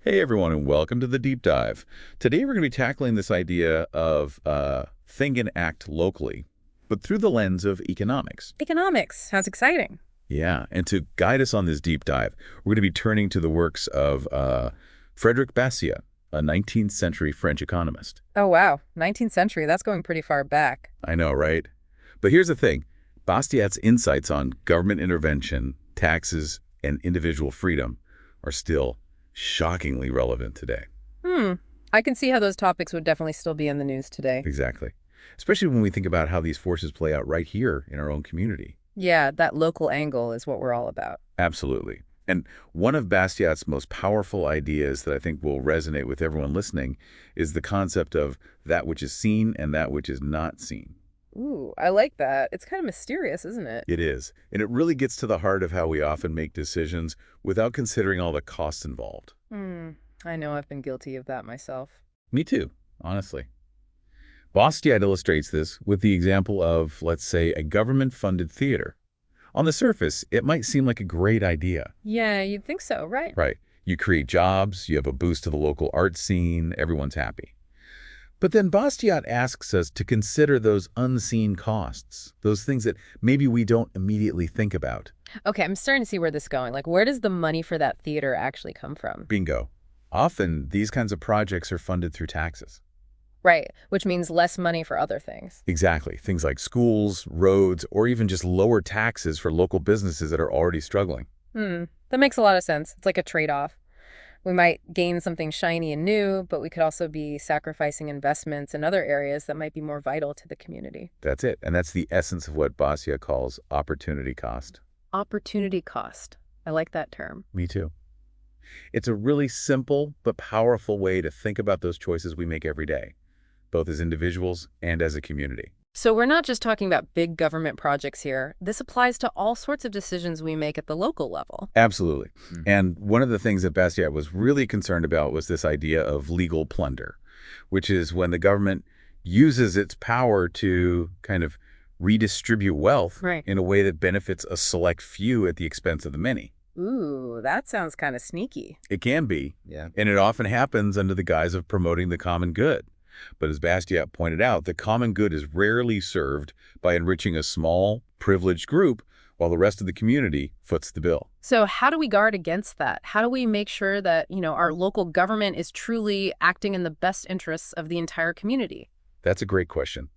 Hey everyone, and welcome to the Deep Dive. Today we're going to be tackling this idea of think and act locally, but through the lens of economics. Economics. Sounds exciting. Yeah, and to guide us on this deep dive, we're going to be turning to the works of Frédéric Bastiat, a 19th century French economist. Oh, wow. 19th century. That's going pretty far back. I know, right? But here's the thing. Bastiat's insights on government intervention, taxes, and individual freedom are still shockingly relevant today. I can see how those topics would definitely still be in the news today. Exactly. Especially when we think about how these forces play out right here in our own community. Yeah, that local angle is what we're all about. Absolutely. And one of Bastiat's most powerful ideas that I think will resonate with everyone listening is the concept of that which is seen and that which is not seen. Ooh, I like that. It's kind of mysterious, isn't it? It is. And it really gets to the heart of how we often make decisions without considering all the costs involved. I know I've been guilty of that myself. Me too, honestly. Bastiat illustrates this with the example of, let's say, a government-funded theater. On the surface, it might seem like a great idea. Yeah, you'd think so, right? Right. You create jobs, you have a boost to the local art scene, everyone's happy. But then Bastiat asks us to consider those unseen costs, those things that maybe we don't immediately think about. Okay, I'm starting to see where this is going. Like, where does the money for that theater actually come from? Bingo. Often, these kinds of projects are funded through taxes. Right, which means less money for other things. Exactly. Things like schools, roads, or even just lower taxes for local businesses that are already struggling. That makes a lot of sense. It's like a trade-off. We might gain something shiny and new, but we could also be sacrificing investments in other areas that might be more vital to the community. That's it. And that's the essence of what Bastiat calls opportunity cost. Opportunity cost. I like that term. Me too. It's a really simple but powerful way to think about those choices we make every day, both as individuals and as a community. So we're not just talking about big government projects here. This applies to all sorts of decisions we make at the local level. Absolutely. And one of the things that Bastiat was really concerned about was this idea of legal plunder, which is when the government uses its power to kind of redistribute wealth in a way that benefits a select few at the expense of the many. Ooh, that sounds kind of sneaky. It can be. Yeah. And it often happens under the guise of promoting the common good. But as Bastiat pointed out, the common good is rarely served by enriching a small, privileged group while the rest of the community foots the bill. So how do we guard against that? How do we make sure that, our local government is truly acting in the best interests of the entire community? That's a great question.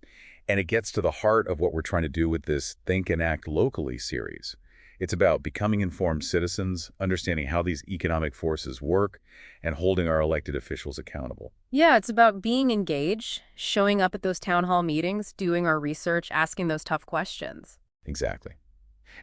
And it gets to the heart of what we're trying to do with this Think and Act Locally series. It's about becoming informed citizens, understanding how these economic forces work, and holding our elected officials accountable. Yeah, it's about being engaged, showing up at those town hall meetings, doing our research, asking those tough questions. Exactly.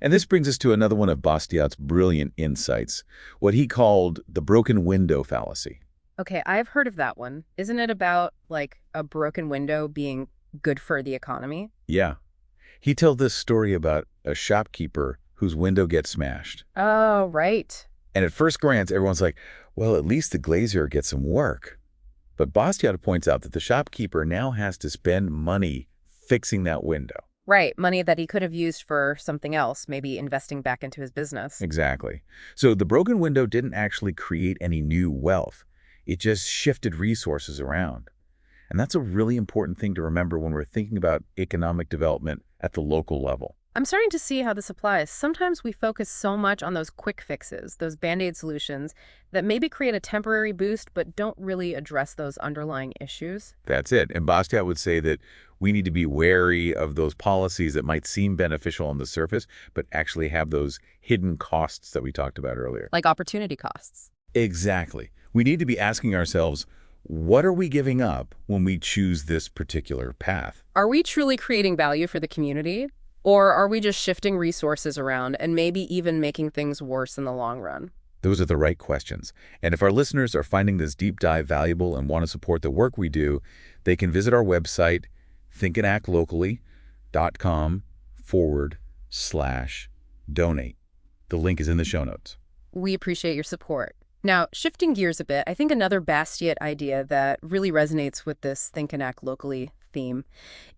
And this brings us to another one of Bastiat's brilliant insights, what he called the broken window fallacy. Okay, I've heard of that one. Isn't it about, like, a broken window being good for the economy? Yeah. He tells this story about a shopkeeper whose window gets smashed. Oh, right. And at first glance, everyone's like, well, at least the glazier gets some work. But Bastiat points out that the shopkeeper now has to spend money fixing that window. Right, money that he could have used for something else, maybe investing back into his business. Exactly. So the broken window didn't actually create any new wealth. It just shifted resources around. And that's a really important thing to remember when we're thinking about economic development at the local level. I'm starting to see how this applies. Sometimes we focus so much on those quick fixes, those Band-Aid solutions, that maybe create a temporary boost but don't really address those underlying issues. That's it. And Bastiat would say that we need to be wary of those policies that might seem beneficial on the surface, but actually have those hidden costs that we talked about earlier. Like opportunity costs. Exactly. We need to be asking ourselves, what are we giving up when we choose this particular path? Are we truly creating value for the community? Or are we just shifting resources around and maybe even making things worse in the long run? Those are the right questions. And if our listeners are finding this deep dive valuable and want to support the work we do, they can visit our website, thinkandactlocally.com/donate. The link is in the show notes. We appreciate your support. Now, shifting gears a bit, I think another Bastiat idea that really resonates with this Think and Act Locally theme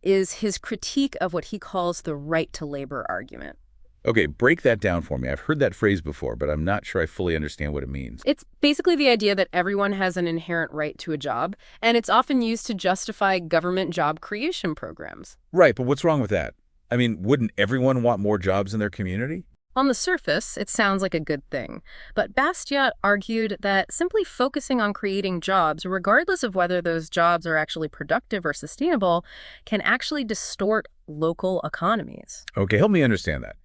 is his critique of what he calls the right to labor argument. Okay, break that down for me. I've heard that phrase before, but I'm not sure I fully understand what it means. It's basically the idea that everyone has an inherent right to a job, and it's often used to justify government job creation programs. Right, but what's wrong with that? I mean, wouldn't everyone want more jobs in their community? On the surface, it sounds like a good thing, but Bastiat argued that simply focusing on creating jobs, regardless of whether those jobs are actually productive or sustainable, can actually distort local economies. Okay, help me understand that.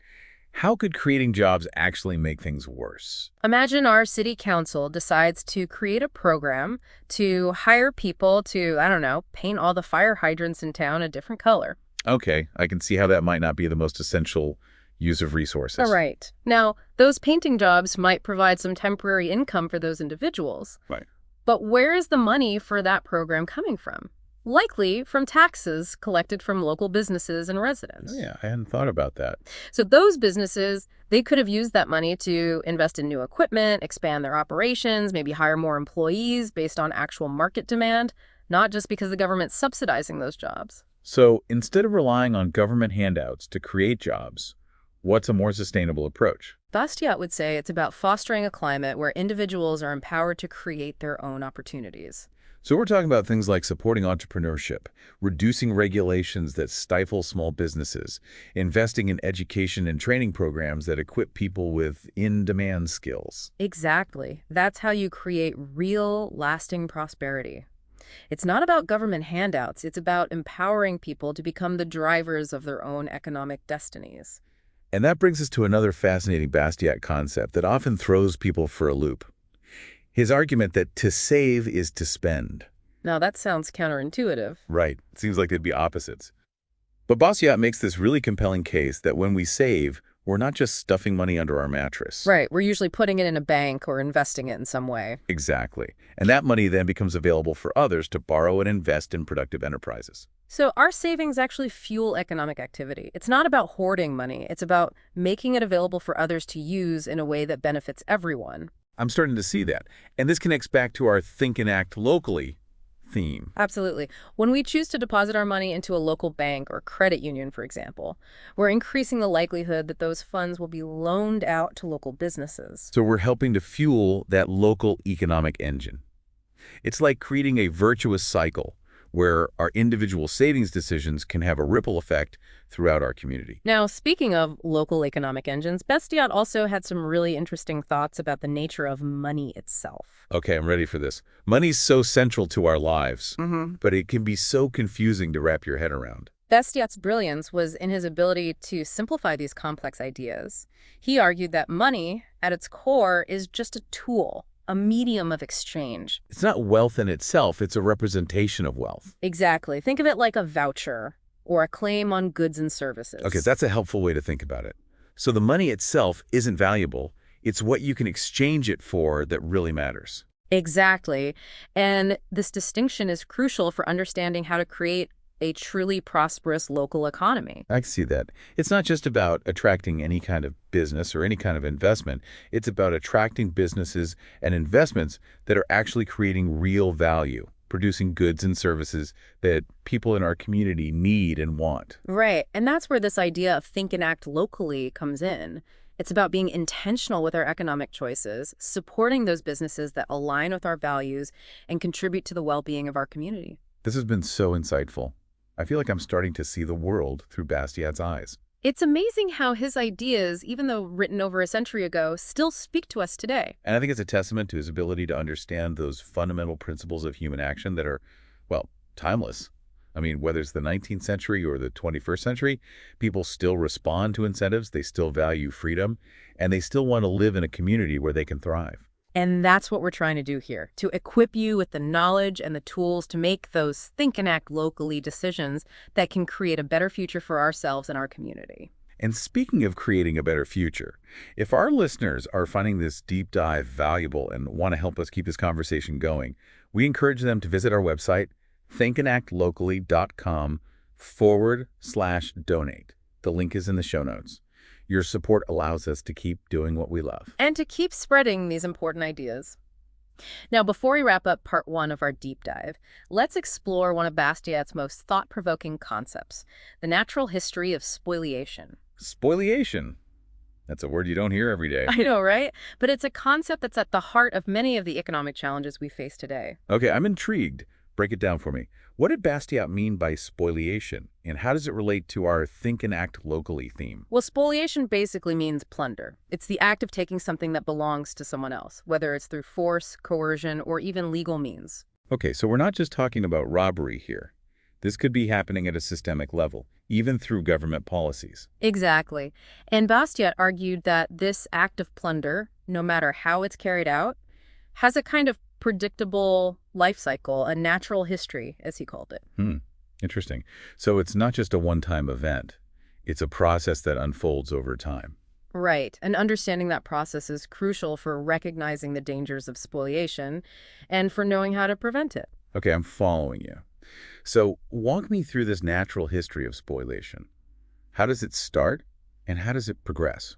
How could creating jobs actually make things worse? Imagine our city council decides to create a program to hire people to, I don't know, paint all the fire hydrants in town a different color. Okay, I can see how that might not be the most essential use of All resources. right. Now, those painting jobs might provide some temporary income for those individuals. Right. But where is the money for that program coming from? Likely from taxes collected from local businesses and Oh, residents. yeah, I hadn't thought about that. So those businesses, they could have used that money to invest in new equipment, expand their operations, maybe hire more employees based on actual market demand, not just because the government's subsidizing those jobs. So instead of relying on government handouts to create jobs, what's a more sustainable approach? Bastiat would say it's about fostering a climate where individuals are empowered to create their own opportunities. So we're talking about things like supporting entrepreneurship, reducing regulations that stifle small businesses, investing in education and training programs that equip people with in-demand skills. Exactly. That's how you create real, lasting prosperity. It's not about government handouts. It's about empowering people to become the drivers of their own economic destinies. And that brings us to another fascinating Bastiat concept that often throws people for a loop. His argument that to save is to spend. Now, that sounds counterintuitive. Right. It seems like they'd be opposites. But Bastiat makes this really compelling case that when we save, we're not just stuffing money under our mattress. Right. We're usually putting it in a bank or investing it in some way. Exactly. And that money then becomes available for others to borrow and invest in productive enterprises. So our savings actually fuel economic activity. It's not about hoarding money. It's about making it available for others to use in a way that benefits everyone. I'm starting to see that. And this connects back to our think and act locally theme. Absolutely. When we choose to deposit our money into a local bank or credit union, for example, we're increasing the likelihood that those funds will be loaned out to local businesses. So we're helping to fuel that local economic engine. It's like creating a virtuous cycle where our individual savings decisions can have a ripple effect throughout our community. Now, speaking of local economic engines, Bastiat also had some really interesting thoughts about the nature of money itself. Okay, I'm ready for this. Money's so central to our lives, Mm-hmm. but it can be so confusing to wrap your head around. Bastiat's brilliance was in his ability to simplify these complex ideas. He argued that money, at its core, is just a tool, a medium of exchange. It's not wealth in itself, it's a representation of wealth. Exactly. Think of it like a voucher or a claim on goods and services. Okay, that's a helpful way to think about it. So the money itself isn't valuable. It's what you can exchange it for that really matters. Exactly. And this distinction is crucial for understanding how to create a truly prosperous local economy. I can see that. It's not just about attracting any kind of business or any kind of investment. It's about attracting businesses and investments that are actually creating real value, producing goods and services that people in our community need and want. Right. And that's where this idea of think and act locally comes in. It's about being intentional with our economic choices, supporting those businesses that align with our values and contribute to the well-being of our community. This has been so insightful. I feel like I'm starting to see the world through Bastiat's eyes. It's amazing how his ideas, even though written over a century ago, still speak to us today. And I think it's a testament to his ability to understand those fundamental principles of human action that are, well, timeless. I mean, whether it's the 19th century or the 21st century, people still respond to incentives, they still value freedom, and they still want to live in a community where they can thrive. And that's what we're trying to do here, to equip you with the knowledge and the tools to make those think and act locally decisions that can create a better future for ourselves and our community. And speaking of creating a better future, if our listeners are finding this deep dive valuable and want to help us keep this conversation going, we encourage them to visit our website, thinkandactlocally.com/donate. The link is in the show notes. Your support allows us to keep doing what we love. And to keep spreading these important ideas. Now, before we wrap up part one of our deep dive, let's explore one of Bastiat's most thought-provoking concepts, the natural history of spoliation. Spoliation. That's a word you don't hear every day. I know, right? But it's a concept that's at the heart of many of the economic challenges we face today. Okay, I'm intrigued. Break it down for me. What did Bastiat mean by spoliation, and how does it relate to our think and act locally theme? Well, spoliation basically means plunder. It's the act of taking something that belongs to someone else, whether it's through force, coercion, or even legal means. Okay, so we're not just talking about robbery here. This could be happening at a systemic level, even through government policies. Exactly. And Bastiat argued that this act of plunder, no matter how it's carried out, has a kind of predictable life cycle, a natural history, as he called it. Interesting. So it's not just a one-time event. It's a process that unfolds over time. Right. And understanding that process is crucial for recognizing the dangers of spoliation and for knowing how to prevent it. Okay, I'm following you. So walk me through this natural history of spoliation. How does it start, and how does it progress?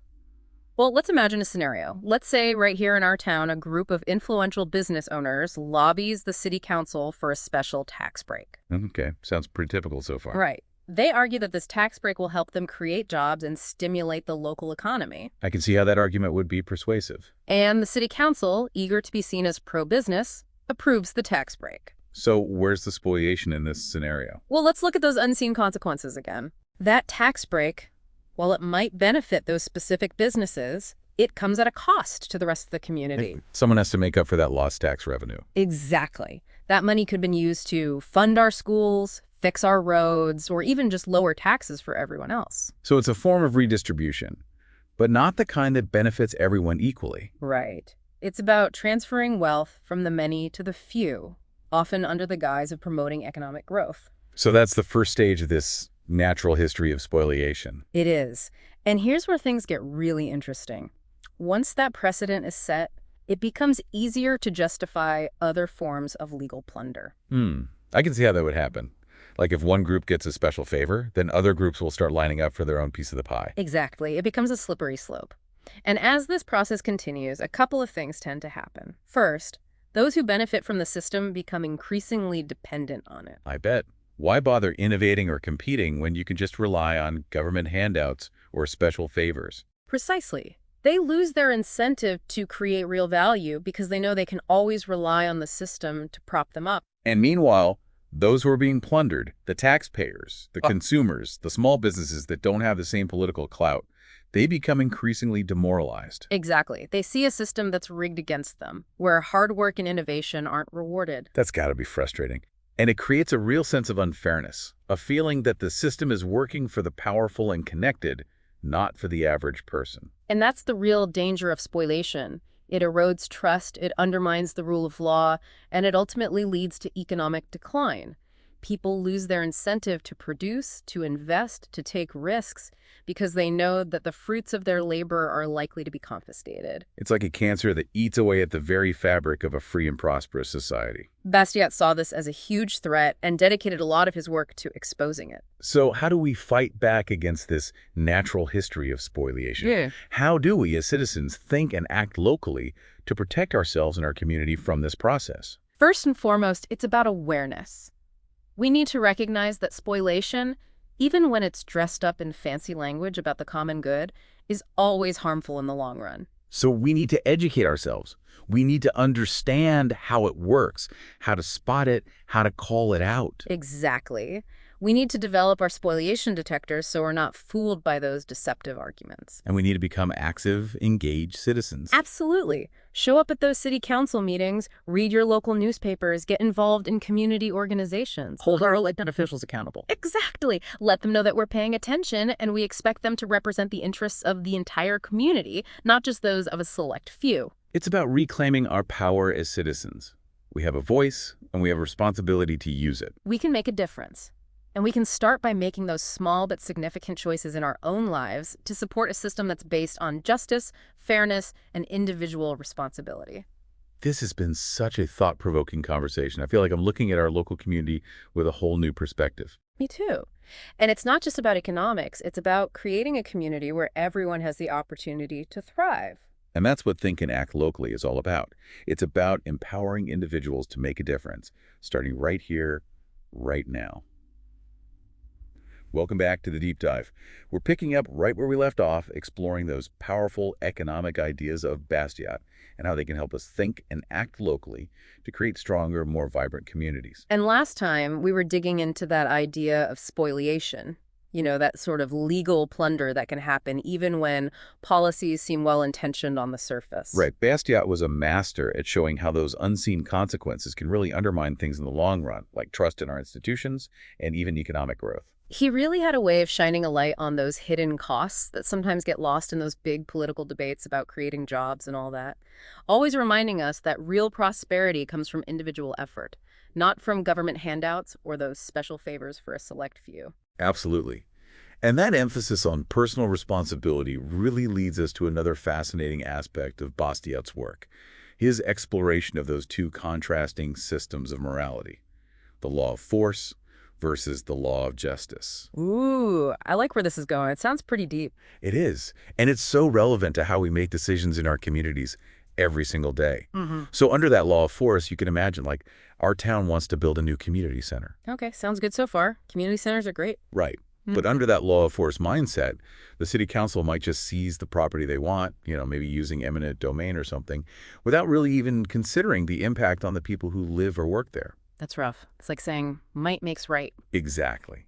Well, let's imagine a scenario. Let's say right here in our town, a group of influential business owners lobbies the city council for a special tax break. Okay, sounds pretty typical so far. Right. They argue that this tax break will help them create jobs and stimulate the local economy. I can see how that argument would be persuasive. And the city council, eager to be seen as pro-business, approves the tax break. So where's the spoliation in this scenario? Well, let's look at those unseen consequences again. That tax break, while it might benefit those specific businesses, it comes at a cost to the rest of the community. Someone has to make up for that lost tax revenue. Exactly. That money could have been used to fund our schools, fix our roads, or even just lower taxes for everyone else. So it's a form of redistribution, but not the kind that benefits everyone equally. Right. It's about transferring wealth from the many to the few, often under the guise of promoting economic growth. So that's the first stage of this natural history of spoliation. It is. And here's where things get really interesting. Once that precedent is set, it becomes easier to justify other forms of legal plunder. I can see how that would happen. Like if one group gets a special favor, then other groups will start lining up for their own piece of the pie. Exactly. It becomes a slippery slope. And as this process continues, a couple of things tend to happen. First, those who benefit from the system become increasingly dependent on it. I bet. Why bother innovating or competing when you can just rely on government handouts or special favors? Precisely. They lose their incentive to create real value because they know they can always rely on the system to prop them up. And meanwhile, those who are being plundered, the taxpayers, the consumers, the small businesses that don't have the same political clout, they become increasingly demoralized. Exactly. They see a system that's rigged against them, where hard work and innovation aren't rewarded. That's got to be frustrating. And it creates a real sense of unfairness, a feeling that the system is working for the powerful and connected, not for the average person. And that's the real danger of spoliation. It erodes trust, it undermines the rule of law, and it ultimately leads to economic decline. People lose their incentive to produce, to invest, to take risks, because they know that the fruits of their labor are likely to be confiscated. It's like a cancer that eats away at the very fabric of a free and prosperous society. Bastiat saw this as a huge threat and dedicated a lot of his work to exposing it. So how do we fight back against this natural history of spoliation? How do we, as citizens, think and act locally to protect ourselves and our community from this process? First and foremost, it's about awareness. We need to recognize that spoliation, even when it's dressed up in fancy language about the common good, is always harmful in the long run. So we need to educate ourselves. We need to understand how it works, how to spot it, how to call it out. Exactly. We need to develop our spoliation detectors so we're not fooled by those deceptive arguments. And we need to become active, engaged citizens. Absolutely. Show up at those city council meetings, read your local newspapers, get involved in community organizations. Hold our elected officials accountable. Exactly. Let them know that we're paying attention and we expect them to represent the interests of the entire community, not just those of a select few. It's about reclaiming our power as citizens. We have a voice, and we have a responsibility to use it. We can make a difference. And we can start by making those small but significant choices in our own lives to support a system that's based on justice, fairness, and individual responsibility. This has been such a thought-provoking conversation. I feel like I'm looking at our local community with a whole new perspective. Me too. And it's not just about economics. It's about creating a community where everyone has the opportunity to thrive. And that's what Think and Act Locally is all about. It's about empowering individuals to make a difference, starting right here, right now. Welcome back to the deep dive. We're picking up right where we left off, exploring those powerful economic ideas of Bastiat and how they can help us think and act locally to create stronger, more vibrant communities. And last time, we were digging into that idea of spoliation, that sort of legal plunder that can happen even when policies seem well-intentioned on the surface. Right, Bastiat was a master at showing how those unseen consequences can really undermine things in the long run, like trust in our institutions and even economic growth. He really had a way of shining a light on those hidden costs that sometimes get lost in those big political debates about creating jobs and all that, always reminding us that real prosperity comes from individual effort, not from government handouts or those special favors for a select few. Absolutely. And that emphasis on personal responsibility really leads us to another fascinating aspect of Bastiat's work, his exploration of those two contrasting systems of morality, the law of force versus the law of justice. Ooh, I like where this is going. It sounds pretty deep. It is, and it's so relevant to how we make decisions in our communities every single day. So under that law of force, you can imagine, like, our town wants to build a new community center. Okay, sounds good so far. Community centers are great. Right. But under that law of force mindset, the city council might just seize the property they want, maybe using eminent domain or something, without really even considering the impact on the people who live or work there. That's rough. It's like saying might makes right. Exactly.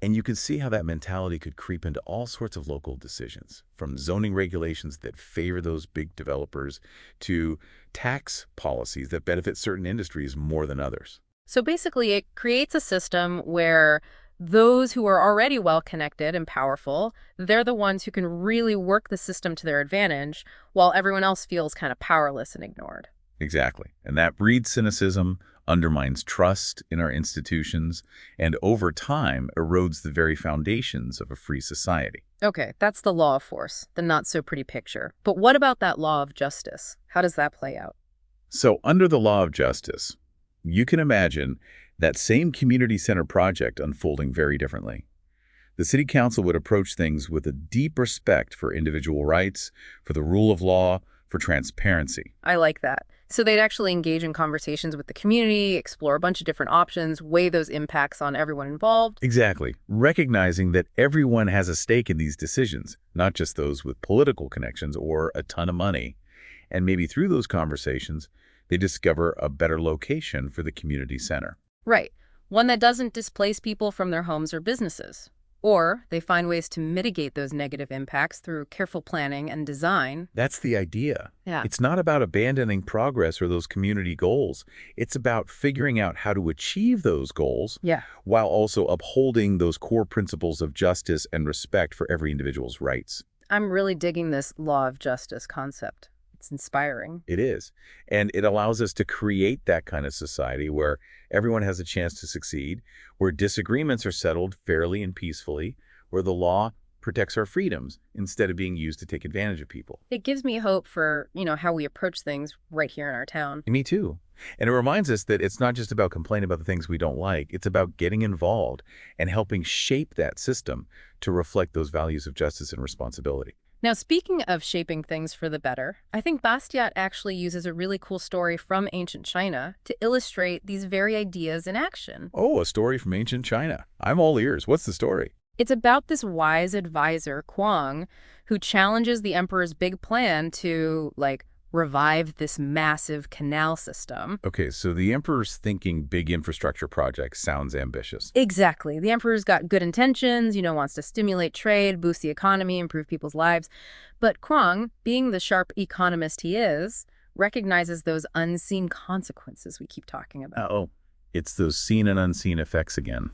And you can see how that mentality could creep into all sorts of local decisions, from zoning regulations that favor those big developers to tax policies that benefit certain industries more than others. So basically, it creates a system where those who are already well-connected and powerful, they're the ones who can really work the system to their advantage, while everyone else feels kind of powerless and ignored. Exactly. And that breeds cynicism, undermines trust in our institutions, and over time erodes the very foundations of a free society. Okay, that's the law of force, the not-so-pretty picture. But what about that law of justice? How does that play out? So under the law of justice, you can imagine that same community center project unfolding very differently. The city council would approach things with a deep respect for individual rights, for the rule of law, for transparency. I like that. So they'd actually engage in conversations with the community, explore a bunch of different options, weigh those impacts on everyone involved. Exactly. Recognizing that everyone has a stake in these decisions, not just those with political connections or a ton of money. And maybe through those conversations, they discover a better location for the community center. Right. One that doesn't displace people from their homes or businesses. Or they find ways to mitigate those negative impacts through careful planning and design. That's the idea. Yeah. It's not about abandoning progress or those community goals. It's about figuring out how to achieve those goals while also upholding those core principles of justice and respect for every individual's rights. I'm really digging this law of justice concept. It's inspiring. It is. And it allows us to create that kind of society where everyone has a chance to succeed, where disagreements are settled fairly and peacefully, where the law protects our freedoms instead of being used to take advantage of people. It gives me hope for, how we approach things right here in our town. Me too. And it reminds us that it's not just about complaining about the things we don't like. It's about getting involved and helping shape that system to reflect those values of justice and responsibility. Now, speaking of shaping things for the better, I think Bastiat actually uses a really cool story from ancient China to illustrate these very ideas in action. Oh, a story from ancient China. I'm all ears. What's the story? It's about this wise advisor, Kuang, who challenges the emperor's big plan to, revive this massive canal system. Okay, so the emperor's thinking big infrastructure project sounds ambitious. Exactly. The emperor's got good intentions, wants to stimulate trade, boost the economy, improve people's lives. But Kuang, being the sharp economist he is, recognizes those unseen consequences we keep talking about. Oh, it's those seen and unseen effects again.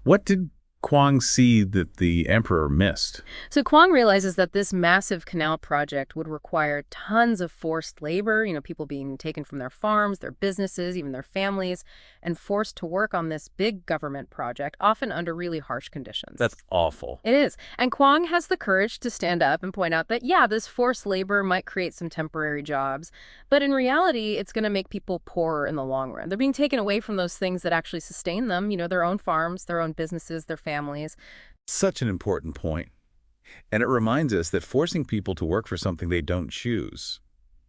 What did Kuang see that the emperor missed? So Kuang realizes that this massive canal project would require tons of forced labor, people being taken from their farms, their businesses, even their families, and forced to work on this big government project, often under really harsh conditions. That's awful. It is. And Kuang has the courage to stand up and point out that, yeah, this forced labor might create some temporary jobs, but in reality, it's going to make people poorer in the long run. They're being taken away from those things that actually sustain them, their own farms, their own businesses, their families. Such an important point. And it reminds us that forcing people to work for something they don't choose,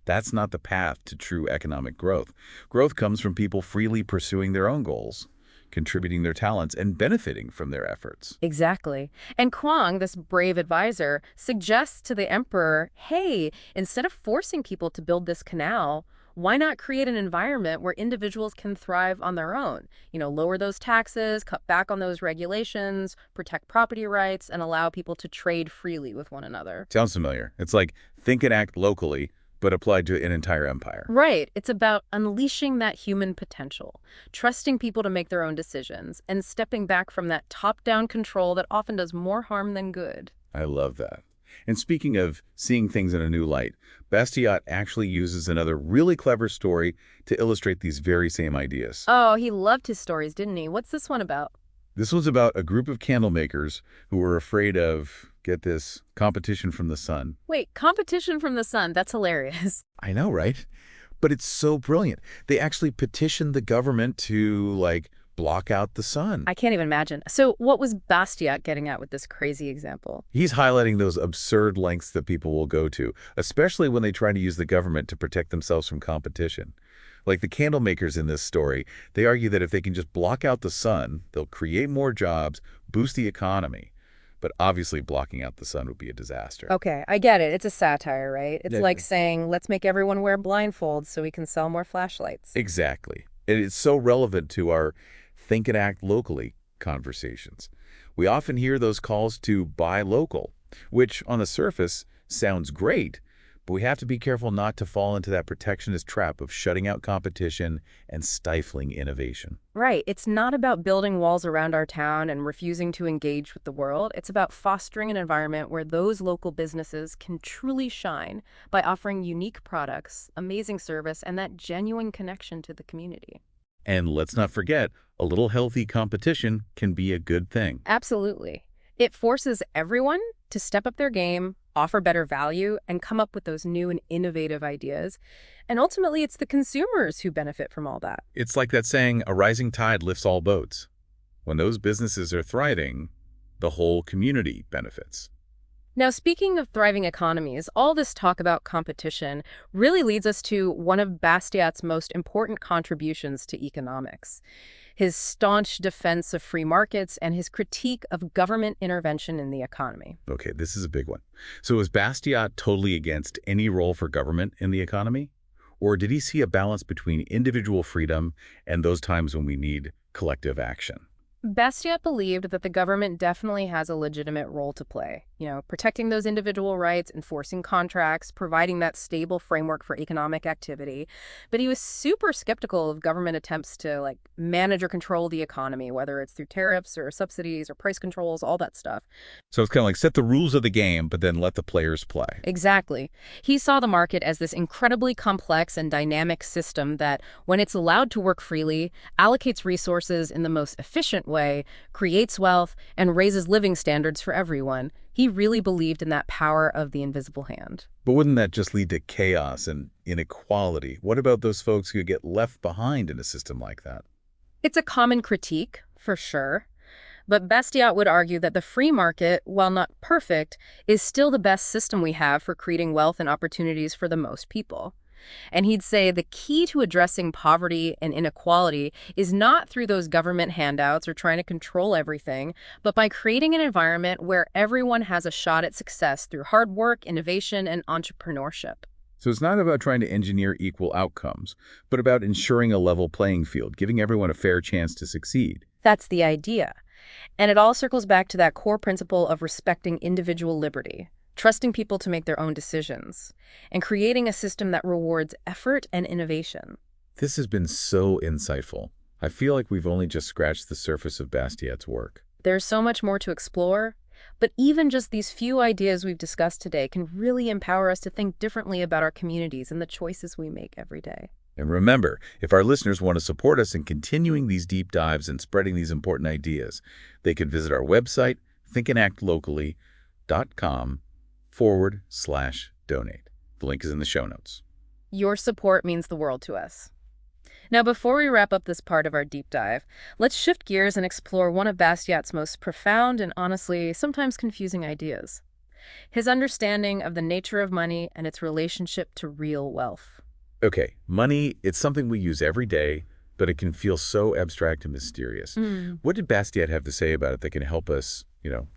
that's not the path to true economic growth. Growth comes from people freely pursuing their own goals, contributing their talents and benefiting from their efforts. Exactly. And Kuang, this brave advisor, suggests to the emperor, hey, instead of forcing people to build this canal, why not create an environment where individuals can thrive on their own? Lower those taxes, cut back on those regulations, protect property rights, and allow people to trade freely with one another. Sounds familiar. It's like think and act locally, but applied to an entire empire. Right. It's about unleashing that human potential, trusting people to make their own decisions, and stepping back from that top-down control that often does more harm than good. I love that. And speaking of seeing things in a new light, Bastiat actually uses another really clever story to illustrate these very same ideas. Oh, he loved his stories, didn't he? What's this one about? This was about a group of candle makers who were afraid of, get this, competition from the sun. Wait, competition from the sun. That's hilarious. I know, right? But it's so brilliant. They actually petitioned the government to, block out the sun. I can't even imagine. So what was Bastiat getting at with this crazy example? He's highlighting those absurd lengths that people will go to, especially when they try to use the government to protect themselves from competition. Like the candle makers in this story, they argue that if they can just block out the sun, they'll create more jobs, boost the economy. But obviously blocking out the sun would be a disaster. Okay, I get it. It's a satire, right? It's Yeah. like saying, let's make everyone wear blindfolds so we can sell more flashlights. Exactly. And it's so relevant to our think and act locally conversations. We often hear those calls to buy local, which on the surface sounds great, but we have to be careful not to fall into that protectionist trap of shutting out competition and stifling innovation. Right. It's not about building walls around our town and refusing to engage with the world. It's about fostering an environment where those local businesses can truly shine by offering unique products, amazing service, and that genuine connection to the community. And let's not forget, a little healthy competition can be a good thing. Absolutely. It forces everyone to step up their game, offer better value, and come up with those new and innovative ideas. And ultimately, it's the consumers who benefit from all that. It's like that saying, a rising tide lifts all boats. When those businesses are thriving, the whole community benefits. Now, speaking of thriving economies, all this talk about competition really leads us to one of Bastiat's most important contributions to economics: his staunch defense of free markets and his critique of government intervention in the economy. Okay, this is a big one. So is Bastiat totally against any role for government in the economy? Or did he see a balance between individual freedom and those times when we need collective action? Bastiat believed that the government definitely has a legitimate role to play, protecting those individual rights, enforcing contracts, providing that stable framework for economic activity. But he was super skeptical of government attempts to manage or control the economy, whether it's through tariffs or subsidies or price controls, all that stuff. So it's kind of like set the rules of the game, but then let the players play. Exactly. He saw the market as this incredibly complex and dynamic system that, when it's allowed to work freely, allocates resources in the most efficient way, creates wealth, and raises living standards for everyone. He really believed in that power of the invisible hand. But wouldn't that just lead to chaos and inequality? What about those folks who get left behind in a system like that? It's a common critique, for sure. But Bastiat would argue that the free market, while not perfect, is still the best system we have for creating wealth and opportunities for the most people. And he'd say the key to addressing poverty and inequality is not through those government handouts or trying to control everything, but by creating an environment where everyone has a shot at success through hard work, innovation, and entrepreneurship. So it's not about trying to engineer equal outcomes, but about ensuring a level playing field, giving everyone a fair chance to succeed. That's the idea. And it all circles back to that core principle of respecting individual liberty, trusting people to make their own decisions, and creating a system that rewards effort and innovation. This has been so insightful. I feel like we've only just scratched the surface of Bastiat's work. There's so much more to explore, but even just these few ideas we've discussed today can really empower us to think differently about our communities and the choices we make every day. And remember, if our listeners want to support us in continuing these deep dives and spreading these important ideas, they can visit our website, thinkandactlocally.com/donate. The link is in the show notes. Your support means the world to us. Now, before we wrap up this part of our deep dive, let's shift gears and explore one of Bastiat's most profound and honestly sometimes confusing ideas: his understanding of the nature of money and its relationship to real wealth. Okay, money, it's something we use every day, but it can feel so abstract and mysterious. What did Bastiat have to say about it that can help us,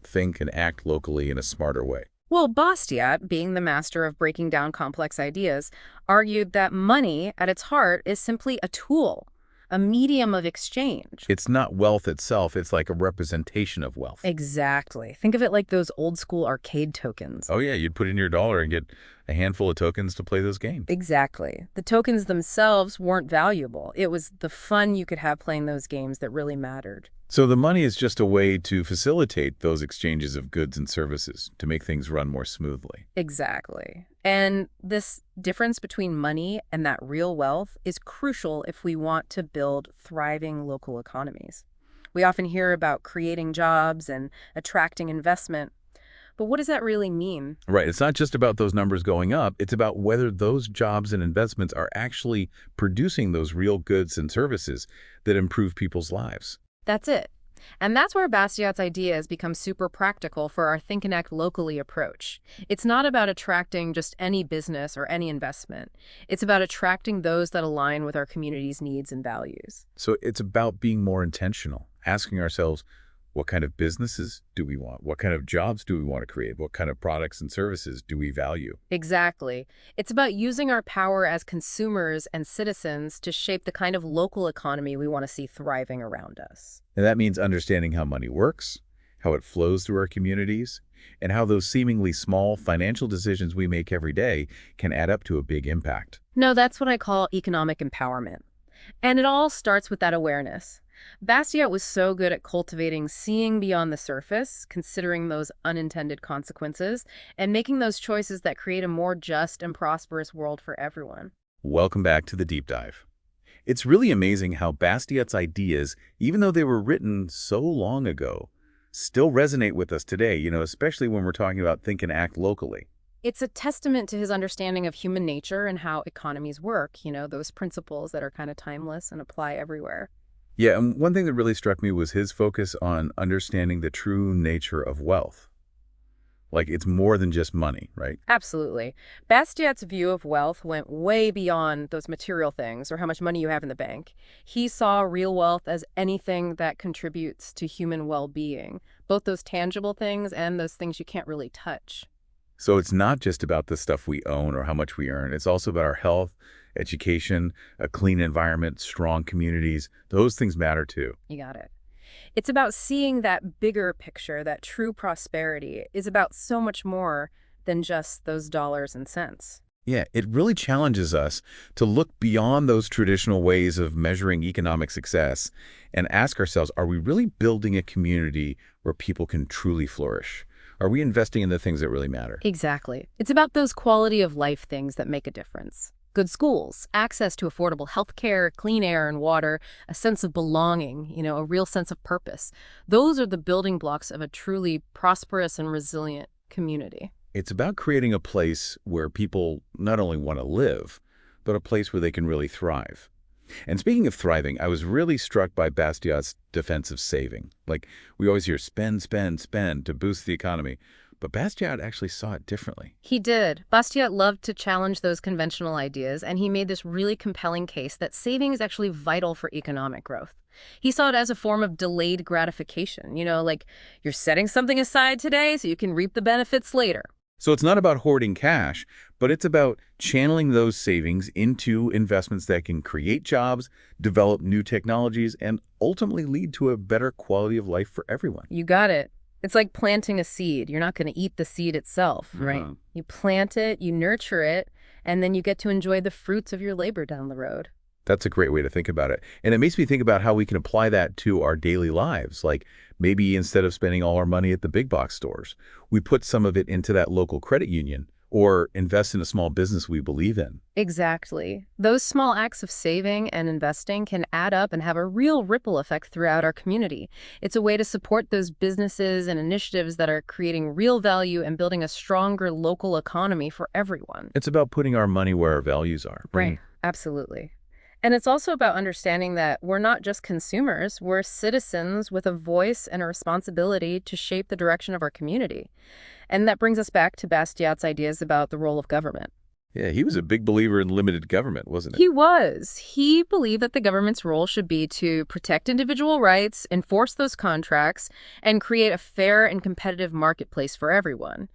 think and act locally in a smarter way? Well, Bastiat, being the master of breaking down complex ideas, argued that money, at its heart, is simply a tool, a medium of exchange. It's not wealth itself, it's like a representation of wealth. Exactly. Think of it like those old school arcade tokens. Oh yeah, you'd put in your dollar and get a handful of tokens to play those games. Exactly. The tokens themselves weren't valuable. It was the fun you could have playing those games that really mattered. So the money is just a way to facilitate those exchanges of goods and services, to make things run more smoothly. Exactly. And this difference between money and that real wealth is crucial if we want to build thriving local economies. We often hear about creating jobs and attracting investment, but what does that really mean? Right, it's not just about those numbers going up, it's about whether those jobs and investments are actually producing those real goods and services that improve people's lives. That's it. And that's where Bastiat's ideas become super practical for our Think and Act Locally approach. It's not about attracting just any business or any investment. It's about attracting those that align with our community's needs and values. So it's about being more intentional, asking ourselves, what kind of businesses do we want? What kind of jobs do we want to create? What kind of products and services do we value? Exactly. It's about using our power as consumers and citizens to shape the kind of local economy we want to see thriving around us. And that means understanding how money works, how it flows through our communities, and how those seemingly small financial decisions we make every day can add up to a big impact. No, that's what I call economic empowerment. And it all starts with that awareness. Bastiat was so good at cultivating seeing beyond the surface, considering those unintended consequences, and making those choices that create a more just and prosperous world for everyone. Welcome back to the deep dive. It's really amazing how Bastiat's ideas, even though they were written so long ago, still resonate with us today, especially when we're talking about think and act locally. It's a testament to his understanding of human nature and how economies work, those principles that are kind of timeless and apply everywhere. Yeah, and one thing that really struck me was his focus on understanding the true nature of wealth. Like, it's more than just money, right? Absolutely. Bastiat's view of wealth went way beyond those material things or how much money you have in the bank. He saw real wealth as anything that contributes to human well-being, both those tangible things and those things you can't really touch. So it's not just about the stuff we own or how much we earn. It's also about our health, education, a clean environment, strong communities. Those things matter too. You got it. It's about seeing that bigger picture, that true prosperity is about so much more than just those dollars and cents. Yeah, it really challenges us to look beyond those traditional ways of measuring economic success and ask ourselves, are we really building a community where people can truly flourish? Are we investing in the things that really matter? Exactly. It's about those quality of life things that make a difference. Good schools, access to affordable health care, clean air and water, a sense of belonging, a real sense of purpose. Those are the building blocks of a truly prosperous and resilient community. It's about creating a place where people not only want to live, but a place where they can really thrive. And speaking of thriving, I was really struck by Bastiat's defense of saving. Like, we always hear spend, spend, spend to boost the economy. But Bastiat actually saw it differently. He did. Bastiat loved to challenge those conventional ideas, and he made this really compelling case that saving is actually vital for economic growth. He saw it as a form of delayed gratification, like you're setting something aside today so you can reap the benefits later. So it's not about hoarding cash, but it's about channeling those savings into investments that can create jobs, develop new technologies, and ultimately lead to a better quality of life for everyone. You got it. It's like planting a seed. You're not going to eat the seed itself, right? You plant it, you nurture it, and then you get to enjoy the fruits of your labor down the road. That's a great way to think about it. And it makes me think about how we can apply that to our daily lives. Like, maybe instead of spending all our money at the big box stores, we put some of it into that local credit union or invest in a small business we believe in. Exactly. Those small acts of saving and investing can add up and have a real ripple effect throughout our community. It's a way to support those businesses and initiatives that are creating real value and building a stronger local economy for everyone. It's about putting our money where our values are. Right. Absolutely. And it's also about understanding that we're not just consumers, we're citizens with a voice and a responsibility to shape the direction of our community. And that brings us back to Bastiat's ideas about the role of government. Yeah, he was a big believer in limited government, wasn't it? He was. He believed that the government's role should be to protect individual rights, enforce those contracts, and create a fair and competitive marketplace for everyone.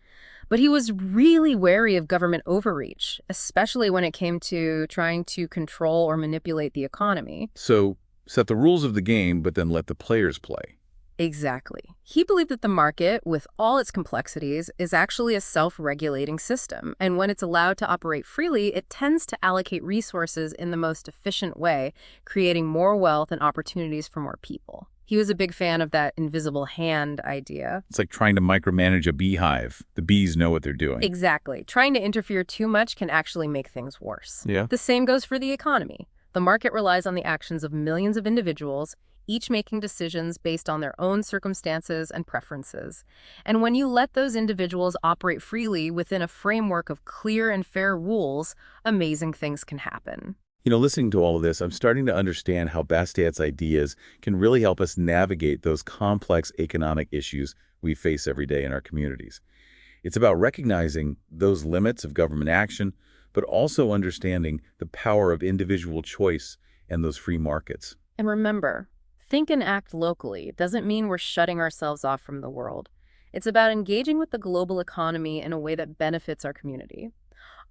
But he was really wary of government overreach, especially when it came to trying to control or manipulate the economy. So set the rules of the game, but then let the players play. Exactly. He believed that the market, with all its complexities, is actually a self-regulating system, and when it's allowed to operate freely, it tends to allocate resources in the most efficient way, creating more wealth and opportunities for more people. He was a big fan of that invisible hand idea. It's like trying to micromanage a beehive. The bees know what they're doing. Exactly. Trying to interfere too much can actually make things worse. Yeah. The same goes for the economy. The market relies on the actions of millions of individuals, each making decisions based on their own circumstances and preferences. And when you let those individuals operate freely within a framework of clear and fair rules, amazing things can happen. Listening to all of this, I'm starting to understand how Bastiat's ideas can really help us navigate those complex economic issues we face every day in our communities. It's about recognizing those limits of government action, but also understanding the power of individual choice and those free markets. And remember, think and act locally doesn't mean we're shutting ourselves off from the world. It's about engaging with the global economy in a way that benefits our community,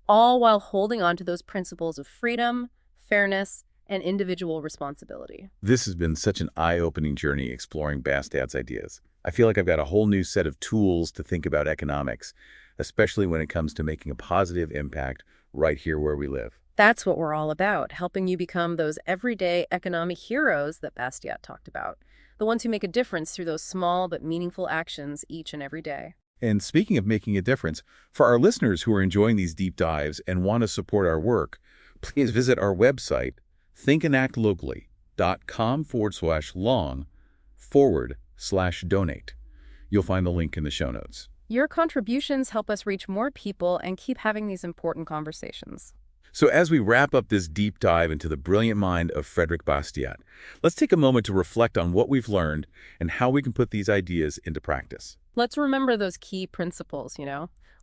all while holding on to those principles of freedom, fairness, and individual responsibility. This has been such an eye-opening journey exploring Bastiat's ideas. I feel like I've got a whole new set of tools to think about economics, especially when it comes to making a positive impact right here where we live. That's what we're all about, helping you become those everyday economic heroes that Bastiat talked about, the ones who make a difference through those small but meaningful actions each and every day. And speaking of making a difference, for our listeners who are enjoying these deep dives and want to support our work, please visit our website, thinkandactlocally.com/long/donate. You'll find the link in the show notes. Your contributions help us reach more people and keep having these important conversations. So as we wrap up this deep dive into the brilliant mind of Frédéric Bastiat, let's take a moment to reflect on what we've learned and how we can put these ideas into practice. Let's remember those key principles,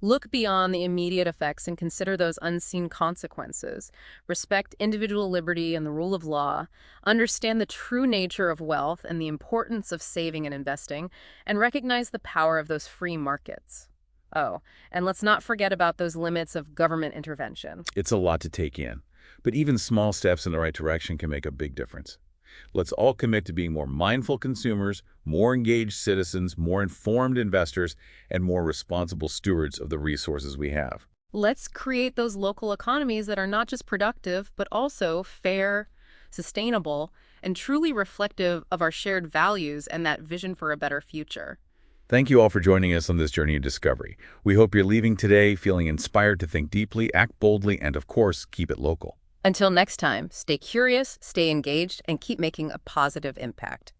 Look beyond the immediate effects and consider those unseen consequences. Respect individual liberty and the rule of law. Understand the true nature of wealth and the importance of saving and investing, and recognize the power of those free markets. Oh, and let's not forget about those limits of government intervention. It's a lot to take in, but even small steps in the right direction can make a big difference. Let's all commit to being more mindful consumers, more engaged citizens, more informed investors, and more responsible stewards of the resources we have. Let's create those local economies that are not just productive, but also fair, sustainable, and truly reflective of our shared values and that vision for a better future. Thank you all for joining us on this journey of discovery. We hope you're leaving today feeling inspired to think deeply, act boldly, and of course, keep it local. Until next time, stay curious, stay engaged, and keep making a positive impact.